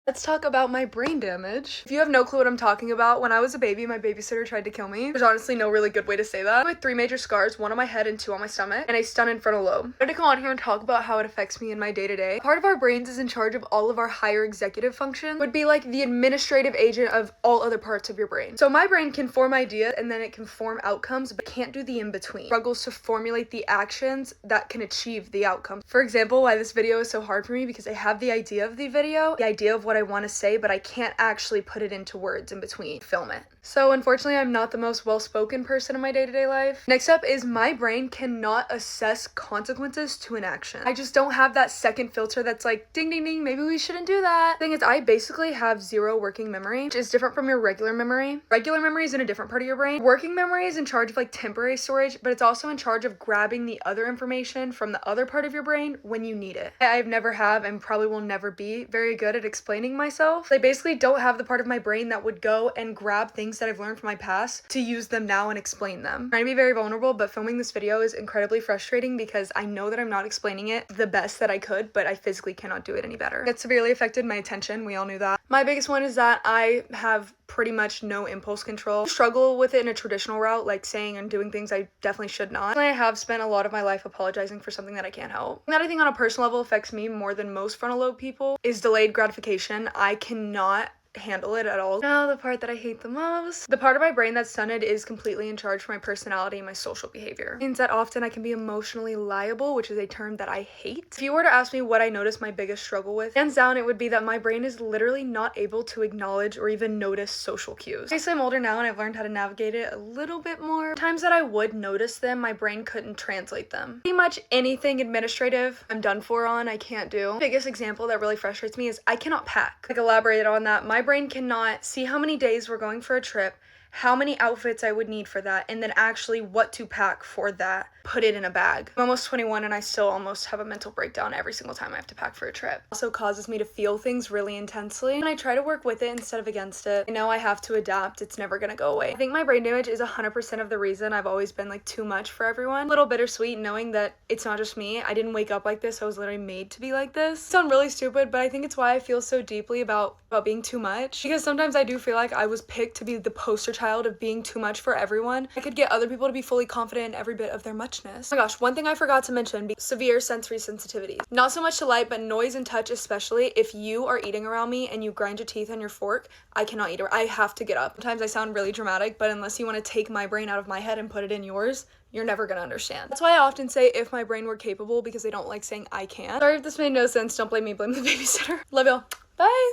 Let's talk about my brain damage. If you have no clue what I'm talking about, when I was a baby, my babysitter tried to kill me. There's honestly no really good way to say that. I had 3 major scars, 1 on my head and 2 on my stomach, and a stunted frontal lobe. I had to come on here and talk about how it affects me in my day-to-day. Part of our brains is in charge of all of our higher executive functions. Would be like the administrative agent of all other parts of your brain. So my brain can form ideas and then it can form outcomes, but can't do the in-between. Struggles to formulate the actions that can achieve the outcome. For example, why this video is so hard for me, because I have the idea of the video, the idea of what I want to say, but I can't actually put it into words in between, film it. So unfortunately, I'm not the most well-spoken person in my day-to-day life. Next up is my brain cannot assess consequences to an action. I just don't have that second filter that's like, ding, ding, ding, maybe we shouldn't do that. The thing is, I basically have 0 working memory, which is different from your regular memory. Regular memory is in a different part of your brain. Working memory is in charge of like temporary storage, but it's also in charge of grabbing the other information from the other part of your brain when you need it. I've never have and probably will never be very good at explaining myself. I basically don't have the part of my brain that would go and grab things that I've learned from my past to use them now and explain them. I'm trying to be very vulnerable, but filming this video is incredibly frustrating because I know that I'm not explaining it the best that I could, but I physically cannot do it any better. It severely affected my attention. We all knew that. My biggest one is that I have pretty much no impulse control. I struggle with it in a traditional route, like saying and doing things I definitely should not. I have spent a lot of my life apologizing for something that I can't help. That I think on a personal level affects me more than most frontal lobe people is delayed gratification. I cannot handle it at all. Now the part that I hate the most. The part of my brain that's stunted is completely in charge for my personality and my social behavior. It means that often I can be emotionally liable, which is a term that I hate. If you were to ask me what I notice my biggest struggle with, hands down it would be that my brain is literally not able to acknowledge or even notice social cues. Obviously I'm older now and I've learned how to navigate it a little bit more. Times that I would notice them, my brain couldn't translate them. Pretty much anything administrative I'm done for on, I can't do. The biggest example that really frustrates me is I cannot pack. Like elaborate on that, my brain cannot see how many days we're going for a trip, how many outfits I would need for that, and then actually what to pack for that, put it in a bag. I'm almost 21 and I still almost have a mental breakdown every single time I have to pack for a trip. It also causes me to feel things really intensely, and I try to work with it instead of against it. I know I have to adapt, it's never gonna go away. I think my brain damage is 100% of the reason I've always been like too much for everyone. A little bittersweet knowing that it's not just me. I didn't wake up like this, I was literally made to be like this. It sounds really stupid, but I think it's why I feel so deeply about being too much, because sometimes I do feel like I was picked to be the poster child of being too much for everyone. I could get other people to be fully confident in every bit of their muchness. Oh my gosh, one thing I forgot to mention, severe sensory sensitivities. Not so much to light, but noise and touch especially. If you are eating around me and you grind your teeth on your fork, I cannot eat, or I have to get up. Sometimes I sound really dramatic, but unless you want to take my brain out of my head and put it in yours, you're never gonna understand. That's why I often say if my brain were capable, because I don't like saying I can't. Sorry if this made no sense, don't blame me, blame the babysitter. Love y'all, bye!